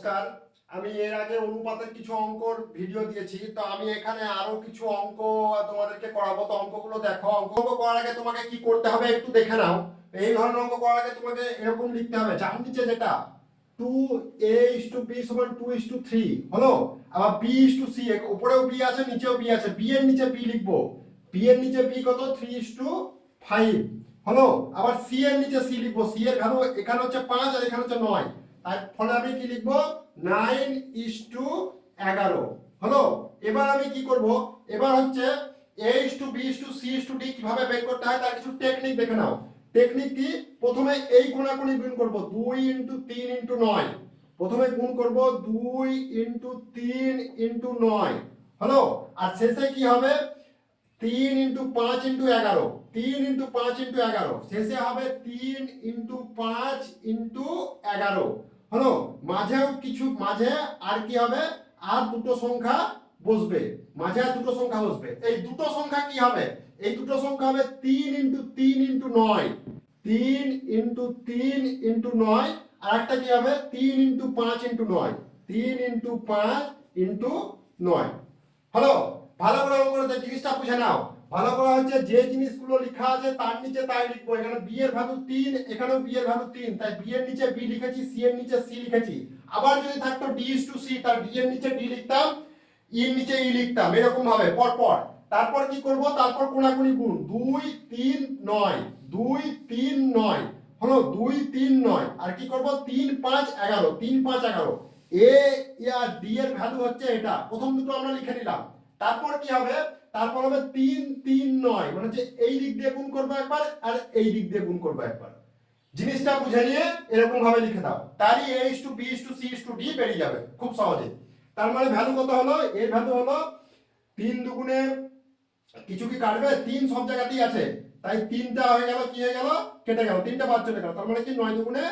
নমস্কার। আমি এর আগে অনুপাতের কিছু অঙ্কর ভিডিও দিয়েছি, তো আমি এখানে আরো কিছু অঙ্ক তোমাদেরকে করাবো। তো অঙ্কগুলো দেখো। অঙ্ক করার আগে তোমাকে কি করতে হবে একটু দেখে নাও। এই ধরনের অঙ্ক করার আগে তোমাকে এরকম লিখতে হবে, যার নিচে যেটা 2a:b = 2:3 হলো, আবার b:c, উপরেও b আছে নিচেও b আছে, b এর নিচে b লিখবো, b এর নিচে b কত 3:5 হলো, আবার c এর নিচে c লিখবো, c এর ভ্যালু এখানে হচ্ছে 5 আর এখানে হচ্ছে 9, তার ফলে আমি কি লিখবো 9:11 হলো। এবার আমি কি করব, এবার হচ্ছে a:b:c:d কিভাবে বের করতে হয় তার কিছু টেকনিক দেখে নাও। টেকনিক কি, প্রথমে এই কোণাকুণি গুণ করব 2 × 3 × 9, প্রথমে গুণ করব 2 × 3 × 9 হলো, আর শেষে কি হবে 3 × 5 × 11, 3 × 5 × 11, শেষে হবে 3 × 5 × 11 হলো। মাঝেও কিছু মাঝে আর কি হবে, আর দুটো সংখ্যা বসবে, মাঝে আর দুটো সংখ্যা বসবে। এই দুটো সংখ্যা কি হবে, এই দুটো সংখ্যা হবে 3 × 3 × 9, 3 × 3 × 9, আর একটা কি হবে 3 × 5 × 9, 3 × 5 × 9 হলো। ভালো করে অঙ্কটা জিনিসটা বুঝে নাও। ভালো করে হচ্ছে যে জিনিসগুলো লেখা আছে তার নিচে তাই লিখবো। এখানে b এর ভ্যালু 3, এখানেও b এর ভ্যালু 3, তাই b এর নিচে b লিখেছি, c এর নিচে c লিখেছি। আবার যদি থাকতো d:c, তার d এর নিচে d লিখতাম, e এর নিচে e লিখতাম, এরকম ভাবে পর পর। তারপর কি করব, তারপর কোণাকুণি গুণ 2 3 9, 2 3 9 হলো, 2 3 9, আর কি করব 3 5 11, 3 5 11, a আর d এর ভ্যালু হচ্ছে এটা, প্রথম দুটো আমরা লিখে নিলাম। তারপর কি হবে, তারপর হবে 3 3 9, মানে যে এই দিক দিয়ে গুণ করব একবার আর এই দিক দিয়ে গুণ করব একবার। জিনিসটা বুঝে নিয়ে এরকম ভাবে লিখে দাও, তারই a:b:c:d বেরিয়ে যাবে খুব সহজে। তার মানে ভ্যালু কত হলো, এর ভ্যালু হলো 3 দুগুণে কিছু কি কাটবে, 3 সব জায়গাতেই আছে, তাই 3টা হয়ে গেল, কি হয়ে গেল কেটে গেল, 3টা বাদ চলে গেল, তার মানে কি 9 দুগুণে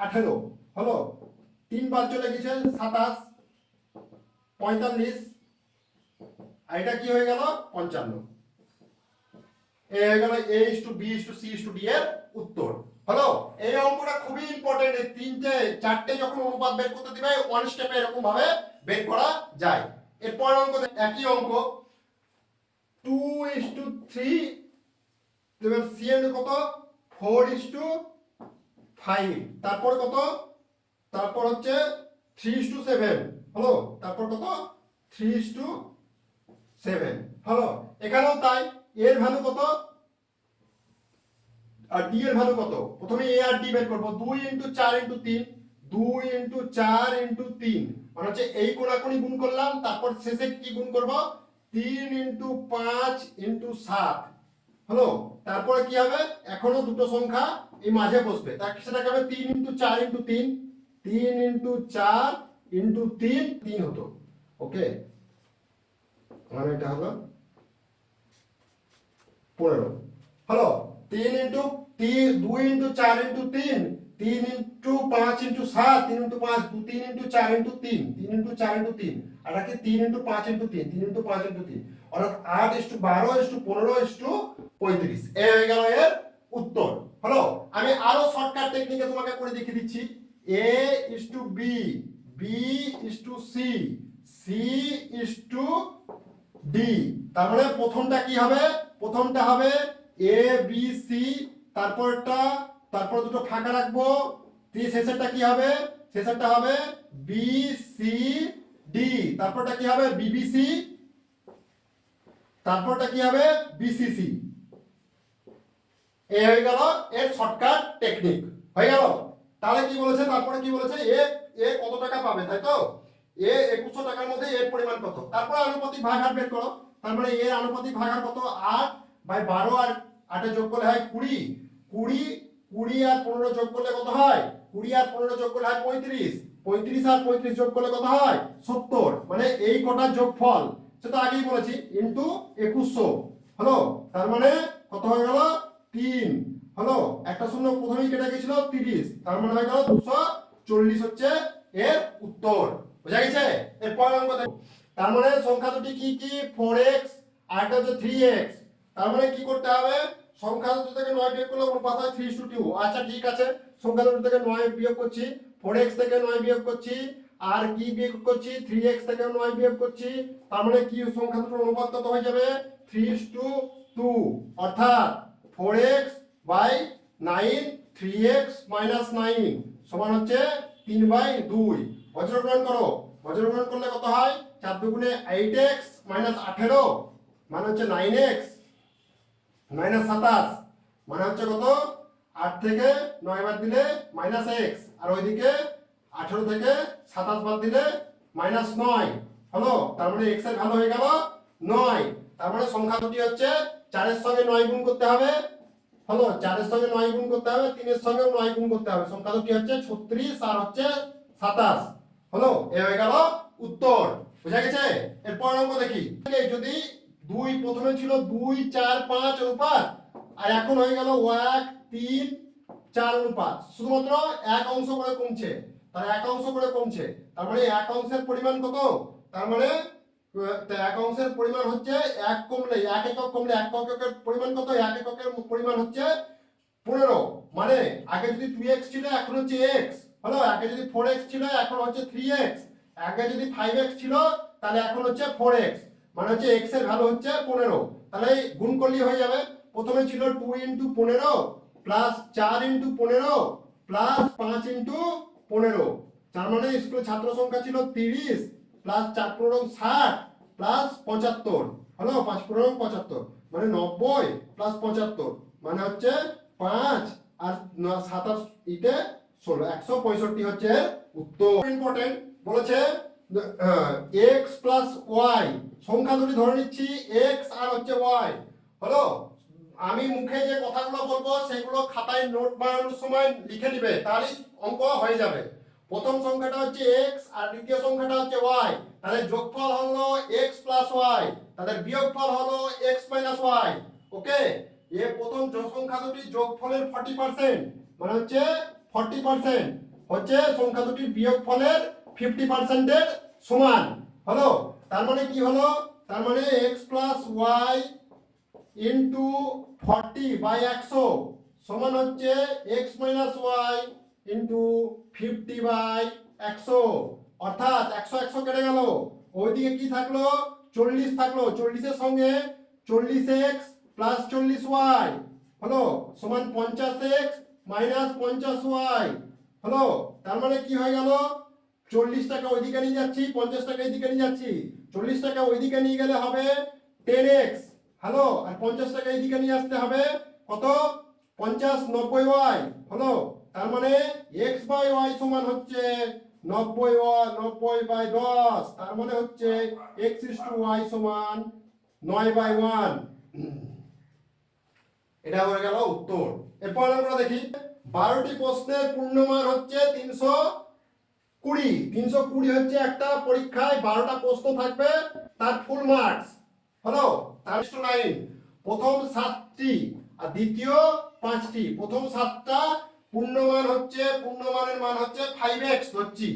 18 হলো, 3 বাদ চলে গেছে 27 45, আর এটা কি হয়ে গেল 55। এই হয়ে গেল a:b:c:d এর উত্তর হলো। এই অঙ্কটা খুবই ইম্পর্টেন্ট। এই তিনটে চারটে যখন অনুপাত বের করতে দিবে ওয়ান স্টেপে এরকম ভাবে বের করা যায়। এরপর অঙ্ক একই অঙ্ক 2:3, এবার c এর কত 4:5, তারপর কত, তারপর হচ্ছে 3:7 হলো, তারপর কত 3:7 হলো। এখানেও তাই, এর ভ্যালু কত আর d এর ভ্যালু কত, প্রথমে a আর d বের করব। 2 × 4 × 3, 2 × 4 × 3, মানে হচ্ছে এই কোণাকুণি গুণ করলাম, তারপর শেষে কি গুণ করব 3 × 5 × 7 হলো। তারপরে কি হবে, এখনো দুটো সংখ্যা এই মাঝে বসবে, তার সেটাকে হবে 3 × 4 × 3, 3 × 4 × 3 3 হতো। ওকে, মানে এটা হলো 15 হলো। 3 × 3, 2 × 4 × 3, 3 × 5 × 7, 3 × 5, 3 × 4 × 3, 3 × 4 × 3, আর কি 3 × 5 × 3, 3 × 5 × 3, অর্থাৎ 8:12:15:35, এই হয়ে গেল এর উত্তর হলো। আমি আরো শর্টকাট টেকনিকে তোমাকে করে দেখিয়ে দিচ্ছি। a:b, b:c, c:d, তার মানে প্রথমটা কি হবে, প্রথমটা হবে a b c, তারপরটা, তারপর দুটো ফাঁকা রাখবো, শেষেরটা কি হবে, শেষেরটা হবে b c d, তারপরটা কি হবে b b c, তারপরটা কি হবে b c c। এই হয়ে গেল এর শর্টকাট টেকনিক, হয়ে গেল। তাহলে কি বলেছে, তারপরে কি বলেছে, এ এ কত টাকা পাবে, তাই তো এ 2100 টাকার মধ্যে এর পরিমাণ কত, তারপরে আনুপাতিক ভাগহার বের করো। তার মানে এর আনুপাতিক ভাগহার কত, 8/12, আর 8 যোগ করলে হয় 20, 20 20 আর 15 যোগ করলে কত হয়, 20 আর 15 যোগ করলে হয় 35, 35 আর 35 যোগ করলে কত হয় 70, মানে এই কটার যোগফল সেটা আগেই বলেছি ইনটু 2100 হলো। তার মানে কত হয়ে গেল 3 হলো, একটা শূন্য প্রথমেই কেটে গেছিল 30, তার মানে হয়ে গেল 240 হচ্ছে এর উত্তর। বুঝা গেছে? এরপর অঙ্ক দেখো। তার মানে সংখ্যা দুটি কি কি, 4x আর একটা হচ্ছে 3x। তার মানে কি করতে হবে, সংখ্যা দুটো থেকে 9 বিয়োগ করলে অনুপাত হয় 3:2। আচ্ছা ঠিক আছে, সংখ্যা দুটো থেকে 9 বিয়োগ করছি, 4x থেকে 9 বিয়োগ করছি, আর কি বিয়োগ করছি 3x থেকে 9 বিয়োগ করছি, তার মানে কি সংখ্যা দুটোর অনুপাত কত হয়ে যাবে 3:2, অর্থাৎ 4x বাই 9 3x মাইনাস 9 সমান হচ্ছে 3/2। বজ্রগ্রহণ করো, বজ্রগ্রহণ করলে কত হয় 4 দুগুণে 8x মাইনাস 18 মানে হচ্ছে 9x মাইনাস 27 মানে হচ্ছে কত 8 থেকে 9 বাদ দিলে মাইনাস x, আর ওইদিকে 18 থেকে 27 বাদ দিলে মাইনাস 9 হলো, তার মানে x এর ভ্যালু হয়ে গেল 9। তার মানে সংখ্যা দুটি হচ্ছে 4 এর সঙ্গে 9 গুণ করতে হবে, হলো 4 এর সঙ্গে 9 গুণ করতে হবে, 3 এর সঙ্গেও 9 গুণ করতে হবে, সংখ্যা দুটি হচ্ছে 36 আর হচ্ছে 27 হলো, এ হয়ে গেল উত্তর। বুঝা গেছে? এরপর অঙ্ক দেখি, যদি 2 প্রথমে ছিল 2 4 5 অনুপাত আর এখন হয়ে গেল 1 3 4 অনুপাত, শুধুমাত্র এক অংশ করে কমছে, তার এক অংশ করে কমছে, তার মানে এক অংশের পরিমাণ কত, তার মানে এক অংশের পরিমাণ হচ্ছে এক কমলে এক একক কমলে এক এককের পরিমাণ কত, এক এককের পরিমাণ হচ্ছে 15, মানে আগে যদি 2x ছিল এখন হচ্ছে x হলো, আগে যদি 4x ছিল এখন হচ্ছে 3x, আগে যদি 5x ছিল তাহলে এখন হচ্ছে 4x, মানে হচ্ছে x এর ভ্যালু হচ্ছে 15, তাহলে গুণ করলেই হয়ে যাবে। প্রথমে ছিল 2 × 15 প্লাস 4 × 15 প্লাস 5 × 15, তার মানে স্কুলের ছাত্র সংখ্যা ছিল 30 প্লাস 4 × 60 প্লাস 75 হলো, 5 × 75 মানে 90 প্লাস 75 মানে হচ্ছে 5 আর 27 ইতে 16 165 হচ্ছে উত্তর। ইম্পর্টেন্ট বলেছে x প্লাস y, সংখ্যা দুটি ধরে নিচ্ছি x আর হচ্ছে y হলো, আমি মুখে যে কথাগুলো বলবো সেগুলো খাতায় নোট বানানোর সময় লিখে নিবে, তাহলে অঙ্ক হয়ে যাবে। প্রথম সংখ্যাটা হচ্ছে x আর দ্বিতীয় সংখ্যাটা হচ্ছে y, তাহলে যোগফল হলো x প্লাস y, তাদের বিয়োগফল হলো x মাইনাস y। ওকে, এ প্রথম সংখ্যা দুটি যোগফলের 40% মানে হচ্ছে 40% হচ্ছে সংখ্যা দুটির বিয়োগফলের 50% এর সমান হলো, তার মানে কি হলো, তার মানে x প্লাস y ইন্টু 40/100 সমান হচ্ছে x মাইনাস y ইন্টু 50/100, অর্থাৎ 100 100 কেটে গেল, ওইদিকে কি থাকলো 40 থাকলো, 40 এর সঙ্গে 40x প্লাস 40y হলো সমান 50x মাইনাস 50y হলো, তার মানে কি হয়ে গেল 40 টাকা ওইদিকে নিয়ে যাচ্ছি, 50 টাকা এইদিকে নিয়ে যাচ্ছি, 40 টাকা ওইদিকে নিয়ে গেলে হবে 10x হ্যালো, আর 50 টাকা এইদিকে নিয়ে আসতে হবে কত 50 90y হলো, তার মানে x বাই y সমান হচ্ছে 90/10, তার মানে হচ্ছে x/y সমান 9/1, এটা হয়ে গেল উত্তর। এরপর আমরা দেখি 12টি প্রশ্নের পূর্ণমান হচ্ছে 320, 320 হচ্ছে একটা পরীক্ষায় 12টা প্রশ্ন থাকবে, তার ফুল মার্কস হলো, তার 9 প্রথম 7টি আর দ্বিতীয় 5টি, প্রথম 7টা পূর্ণমান হচ্ছে, পূর্ণমানের মান হচ্ছে 5x ধরছি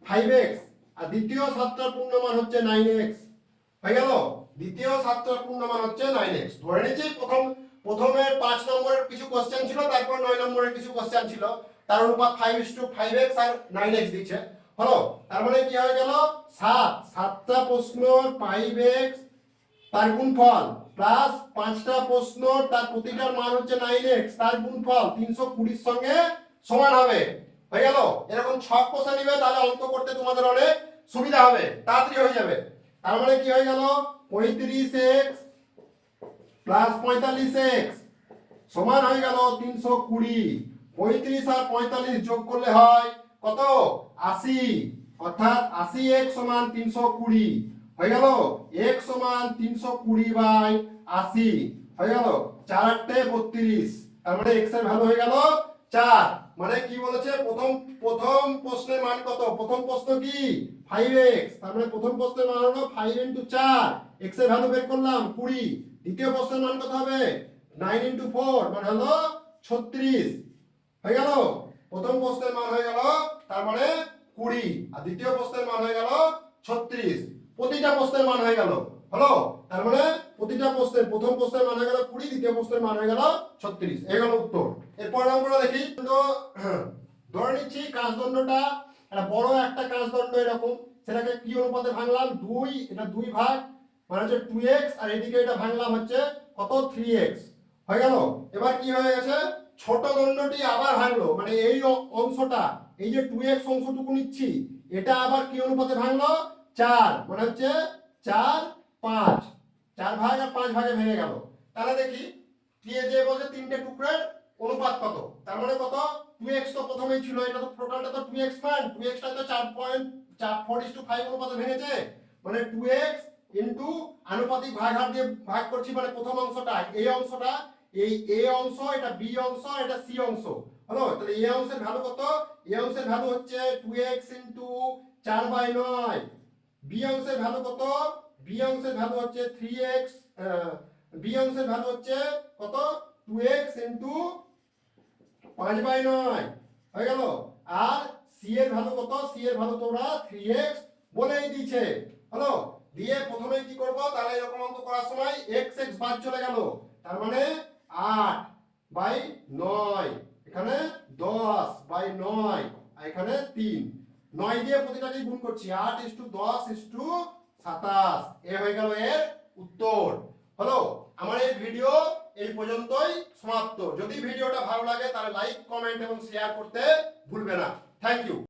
5x, আর দ্বিতীয় 7টার পূর্ণমান হচ্ছে 9x হয়ে গেল, দ্বিতীয় 7টার পূর্ণমান হচ্ছে 9x ধরে নিচ্ছি। প্রথমে 5 নম্বরের কিছু কোশ্চেন ছিল, তারপর 9 নম্বরের কিছু কোশ্চেন ছিল, তার অনুপাত 5:5x আর 9x দিচ্ছে হলো, তার মানে কি হয়ে গেল 7টা প্রশ্ন 5x তার গুণফল প্লাস 5টা প্রশ্ন তার প্রতিটার মান হচ্ছে 9x তার গুণফল 320 সঙ্গে সমান হবে, হয়ে গেল। এরকম ছক কষে নিবে, তাহলে অঙ্ক করতে তোমাদের অনেক সুবিধা হবে, তাড়াতাড়ি হয়ে যাবে। তার মানে কি হয়ে গেল 35x প্লাস 45x সমান হয়ে গেল 320, 35 আর 45 যোগ করলে হয় কত 80, অর্থাৎ 80x সমান 320 হয়ে গেল, x সমান 320/80 হয়ে গেল, 4 × 8 = 32, তার মানে x এর ভ্যালু হয়ে গেল 4, মানে কি বলেছে প্রথম প্রশ্নের মান কত, প্রথম প্রশ্ন কি 5x, তার মানে প্রথম প্রশ্নের মান হলো 5 × 4, x এর ভ্যালু বের করলাম 20, দ্বিতীয় প্রশ্নের মান কত হবে 9 × 4 মানে হলো 36 হয়ে গেল, প্রথম প্রশ্নের মান হয়ে গেল তার মানে 20 আর দ্বিতীয় প্রশ্নের মান হয়ে গেল 36, প্রতিটা প্রশ্নের মান হয়ে গেল হলো, তার মানে প্রতিটা প্রশ্নের প্রথম প্রশ্নের মান হয়ে গেল 20, দ্বিতীয় প্রশ্নের মান হয়ে গেল 36, এই গেল উত্তর। এরপর আমরা দেখি তো ধরে নিচ্ছি কাজদণ্ডটা একটা বড় একটা কাঁচদণ্ড এরকম, সেটাকে কি অনুপাতে ভাঙলাম 2, এটা 2 ভাগ মানে হচ্ছে 2x, আর এদিকে এটা ভাঙলাম হচ্ছে কত 3x হয়ে গেল। এবার কি হয়ে গেছে, ছোট দণ্ডটি আবার ভাঙলো, মানে এই অংশটা, এই যে 2x অংশটুকু নিচ্ছি, এটা আবার কি অনুপাতে ভাঙলো 4, মানে হচ্ছে 4 5, 4 ভাগ আর 5 ভাগে ভেঙে গেল। তাহলে দেখি দিয়ে দিয়ে বলছে তিনটে টুকরার অনুপাত কত, তার মানে কত 2x তো প্রথমেই ছিল, এটা তো টোটালটা তো 2x মান, 2x টা তো 4.4:5 অনুপাতে ভেঙেছে, মানে 2x ইনটু আনুপাতিক ভাগ হার দিয়ে ভাগ করছি, মানে প্রথম অংশটা এই অংশটা, এই a অংশ, এটা b অংশ, এটা c অংশ হলো। তাহলে a অংশের ভ্যালু কত, a অংশের ভ্যালু হচ্ছে 2x ইনটু 4/9, b অংশের ভ্যালু কত, b অংশের ভ্যালু হচ্ছে 3x, b অংশের ভ্যালু হচ্ছে কত 2x ইনটু 5/9 হয়ে গেল। আর c এর ভ্যালু কত, c এর ভ্যালু তোমরা 3x বলেই দিয়েছে হলো। দিয়ে প্রথমে কি করব, তাহলে এরকম অঙ্ক করার সময় x x বাদ চলে গেল, তার মানে 8/9, এখানে 10/9, আর এখানে 3, 9 দিয়ে প্রতিটাকে গুণ করছি, 8:10:27, এ হয়ে গেল এর উত্তর হলো। আমার এই ভিডিও এই পর্যন্তই সমাপ্ত। যদি ভিডিওটা ভালো লাগে তাহলে লাইক, কমেন্ট এবং শেয়ার করতে ভুলবে না। Thank you.